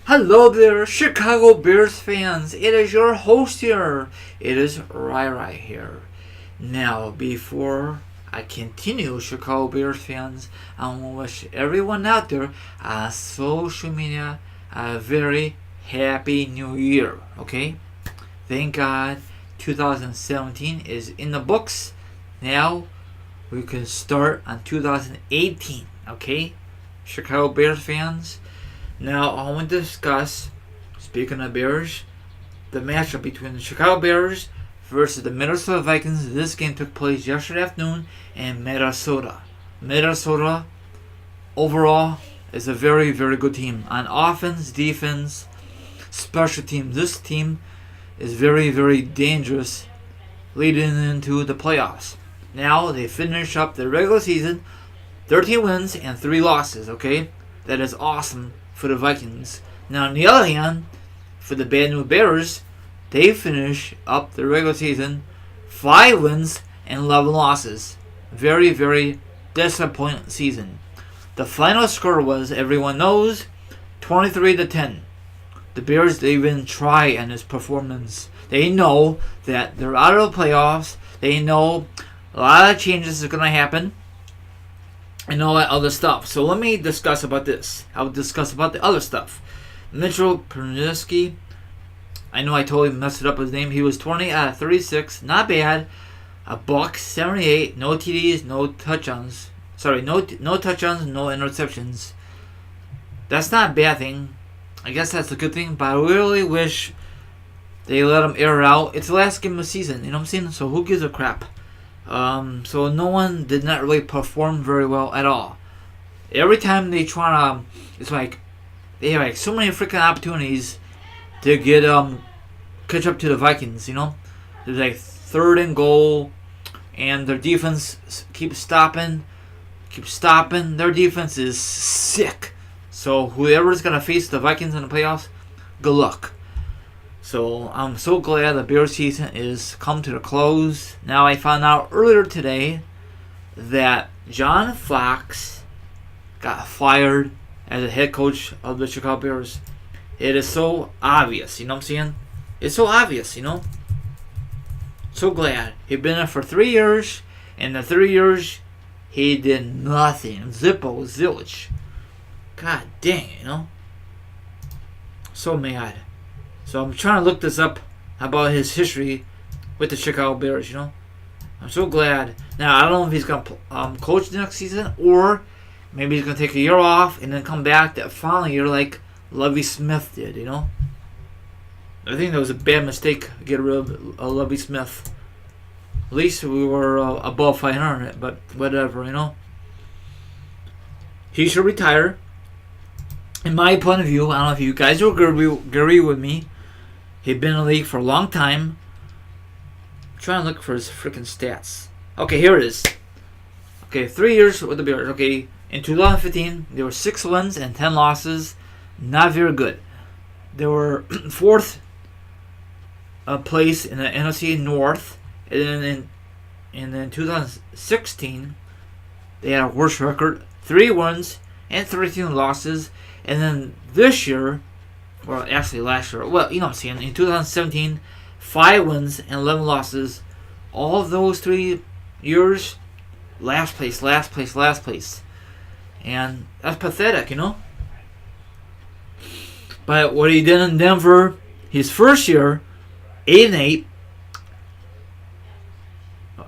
Hello there, Chicago Bears fans. It is your host here. It is Ryry here. Now, before I continue, Chicago Bears fans, I want to wish everyone out there on social media a very happy new year. Okay? Thank God 2017 is in the books. Now we can start on 2018. Okay? Chicago Bears fans. Now, I want to discuss, speaking of Bears, the matchup between the Chicago Bears versus the Minnesota Vikings. This game took place yesterday afternoon in Minnesota. Minnesota, overall, is a very, very good team. On offense, defense, special teams. This team is very, very dangerous leading into the playoffs. Now, they finish up the regular season, 13 wins and 3 losses, okay? That is awesome for the Vikings. Now, on the other hand, for the Bad News Bears, they finish up the regular season 5 wins and 11 losses. Very, very disappointing season. The final score was, everyone knows, 23-10. The Bears didn't even try on this performance. They know that they're out of the playoffs. They know a lot of changes are going to happen and all that other stuff. So let me discuss about this. I'll discuss about the other stuff. Mitchell Perniski, I know I totally messed it up his name. He was 20 out of 36. Not bad. A buck 78. No TDs, no touchdowns. Sorry, no touchdowns, no interceptions. That's not a bad thing. I guess that's a good thing, but I really wish they let him air out. It's the last game of the season, you know what I'm saying? So who gives a crap? So no one did not really perform very well at all. Every time they try to, it's like they have like so many freaking opportunities to get catch up to the Vikings. You know, there's like 3rd and goal, and their defense keeps stopping. Their defense is sick. So whoever's gonna face the Vikings in the playoffs, good luck. So I'm so glad the Bears season is come to a close. Now I found out earlier today that John Fox got fired as a head coach of the Chicago Bears. It is so obvious, you know what I'm saying? It's so obvious, you know? So glad. He'd been there for 3 years. In the 3 years, he did nothing. Zilch. God dang, you know? So mad. So I'm trying to look this up about his history with the Chicago Bears, you know. I'm so glad. Now, I don't know if he's going to coach the next season, or maybe he's going to take a year off and then come back that following year like Lovie Smith did, you know. I think that was a bad mistake to get rid of Lovie Smith. At least we were above 500, but whatever, you know. He should retire. In my point of view, I don't know if you guys will agree with me. He'd been in the league for a long time. I'm trying to look for his freaking stats. Okay, here it is. Okay, 3 years with the Bears. Okay, in 2015, there were 6 wins and 10 losses. Not very good. They were 4th place in the NFC North. And then 2016, they had a worse record. 3 wins and 13 losses. And then this year, or actually last year, well, you know what I'm saying, in 2017, 5 wins and 11 losses. All of those 3 years, last place. And that's pathetic, you know? But what he did in Denver, his first year, 8-8.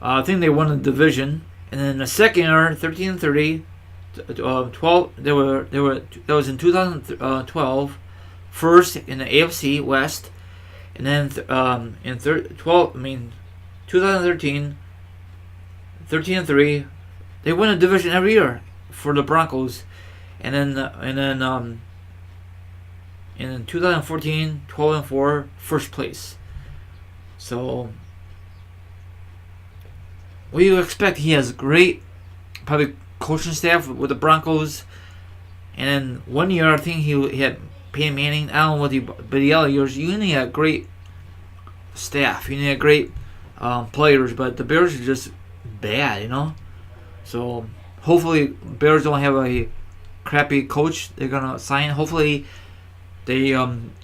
I think they won the division. And then the second year, 13-30. 12. That was in 2012. First in the AFC West, and then in 2013, 13-3. They win a division every year for the Broncos, and then in 2014, 12-4, first place. So what do you expect? He has great, probably coaching staff with the Broncos, and then 1 year I think he had Peyton Manning. I don't know but the other years you need a great staff, you need great players, but the Bears are just bad, you know. So hopefully Bears don't have a crappy coach they're gonna sign. Hopefully They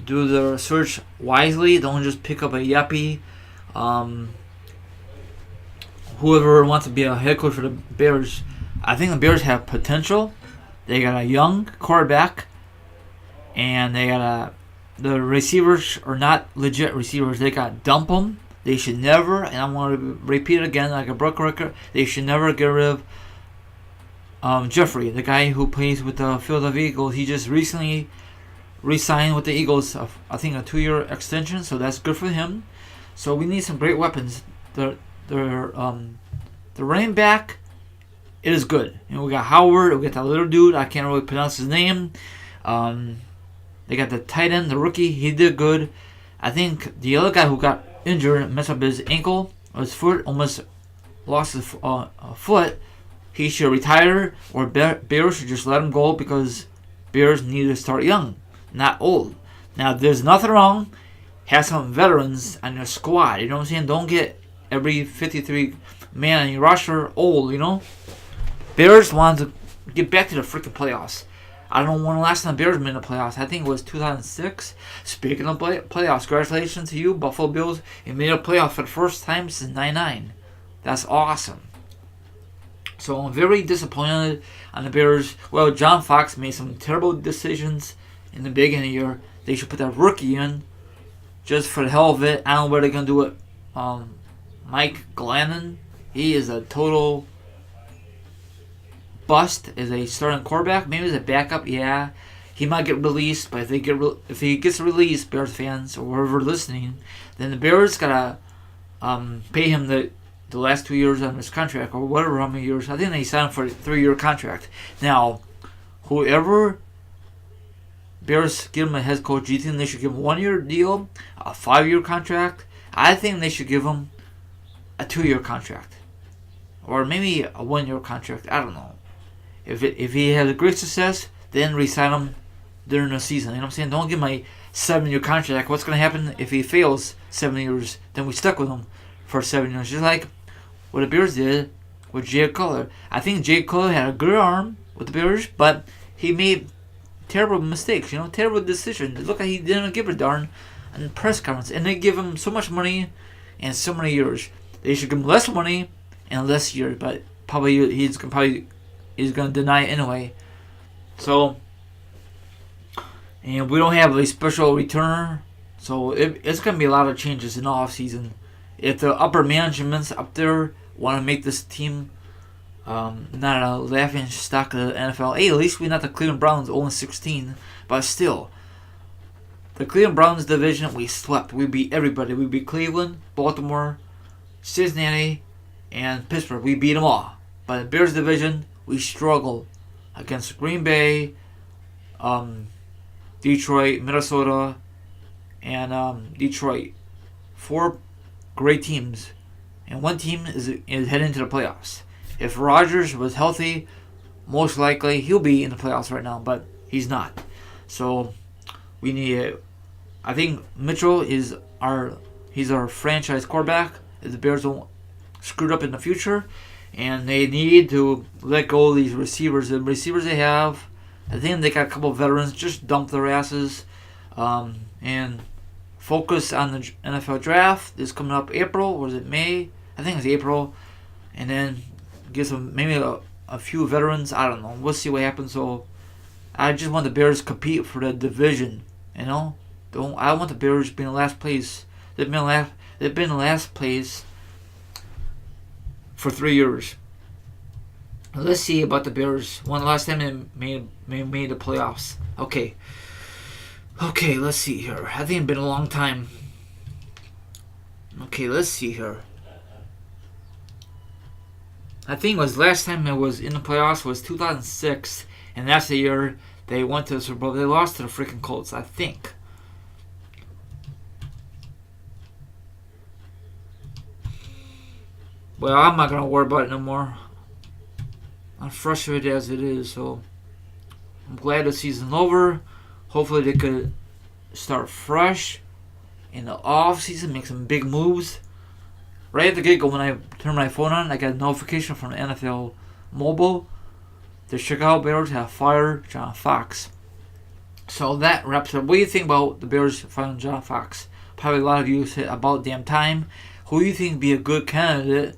do their search wisely. Don't just pick up a yuppie. Whoever wants to be a head coach for the Bears, I think the Bears have potential. They got a young quarterback, and the receivers are not legit receivers. They got to dump them. They should never, and I'm going to repeat it again like a broken record, they should never get rid of Jeffrey, the guy who plays with the Philadelphia Eagles. He just recently re-signed with the Eagles, I think a 2-year extension, so that's good for him. So we need some great weapons. The running back, it is good. We got Howard, we got that little dude, I can't really pronounce his name. They got the tight end, the rookie, he did good. I think the other guy who got injured, messed up his ankle, or his foot, almost lost his foot. He should retire, or Bears should just let him go, because Bears need to start young, not old. Now, there's nothing wrong. Have some veterans on your squad. You know what I'm saying? Don't get every 53 man on your roster old, Bears want to get back to the freaking playoffs. I don't know when the last time the Bears made the playoffs. I think it was 2006. Speaking of playoffs, congratulations to you, Buffalo Bills. You made a playoff for the first time since '99. That's awesome. So I'm very disappointed on the Bears. Well, John Fox made some terrible decisions in the beginning of the year. They should put that rookie in just for the hell of it. I don't know where they're going to do it. Mike Glennon, he is a total bust as a starting quarterback. Maybe as a backup, yeah. He might get released, but if he gets released, Bears fans or whoever listening, then the Bears gotta pay him the last 2 years on his contract, or whatever, how many years. I think they signed him for a 3-year contract. Now, whoever Bears give him a head coach, do you think they should give him a 1-year deal, a 5-year contract? I think they should give him a 2-year contract, or maybe a 1-year contract. I don't know. If he has a great success, then re-sign him during the season. You know what I'm saying? Don't give him a 7-year contract. What's going to happen if he fails 7 years? Then we stuck with him for 7 years. Just like what the Bears did with Jay Cutler. I think Jay Cutler had a good arm with the Bears, but he made terrible mistakes, terrible decisions. It looked like he didn't give a darn in the press conference. And they give him so much money and so many years. They should give him less money and less years, but he's going to deny it anyway. So, and we don't have a special returner, so it's going to be a lot of changes in the offseason. If the upper managements up there want to make this team not a laughing stock of the NFL, hey, at least we're not the Cleveland Browns 0-16, but still, the Cleveland Browns division, we swept. We beat everybody. We beat Cleveland, Baltimore, Cincinnati, and Pittsburgh. We beat them all. But the Bears division, we struggled against Green Bay, Detroit, Minnesota, and Detroit. 4 great teams, and one team is heading to the playoffs. If Rodgers was healthy, most likely he'll be in the playoffs right now, but he's not. So we need. I think Mitchell is our franchise quarterback. If the Bears don't screw up in the future, and they need to let go of these receivers. The receivers they have, I think they got a couple of veterans. Just dump their asses and focus on the NFL draft. This coming up April, or is it May? I think it's April. And then get some, maybe a few veterans. I don't know. We'll see what happens. So I just want the Bears to compete for the division. I want the Bears to be in the last place. They've been in last place for 3 years. Let's see about the Bears. When the last time they made the playoffs. Okay, let's see here. I think it's been a long time. Okay, let's see here. I think it was last time it was in the playoffs was 2006, and that's the year they went to the Super Bowl. They lost to the freaking Colts, I think. Well, I'm not going to worry about it no more. I'm frustrated as it is, so I'm glad the season's over. Hopefully they could start fresh in the off season, make some big moves. Right at the get-go, when I turned my phone on, I got a notification from the NFL Mobile. The Chicago Bears have fired John Fox. So that wraps up. What do you think about the Bears firing John Fox? Probably a lot of you said about damn time. Who do you think would be a good candidate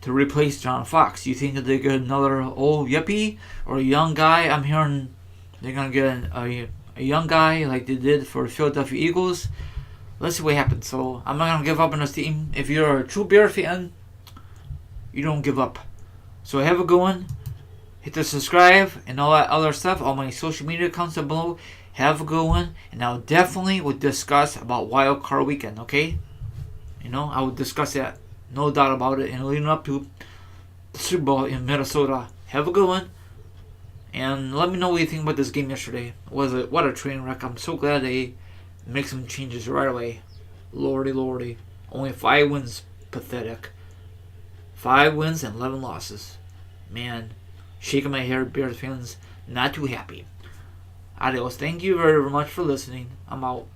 to replace John Fox? You think that they get another old yuppie or a young guy? I'm hearing they're gonna get a young guy like they did for the Philadelphia Eagles. Let's see what happens. So I'm not gonna give up on this team. If you're a true Bear fan, you don't give up. So have a good one. Hit the subscribe and all that other stuff. All my social media accounts are below. Have a good one. And I definitely would discuss about Wild Card Weekend, okay? I would discuss that. No doubt about it. And leading up to the Super Bowl in Minnesota. Have a good one. And let me know what you think about this game yesterday. What a train wreck. I'm so glad they make some changes right away. Lordy, lordy. Only 5 wins. Pathetic. 5 wins and 11 losses. Man. Shaking my hair, Bears fans. Not too happy. Adios. Thank you very much for listening. I'm out.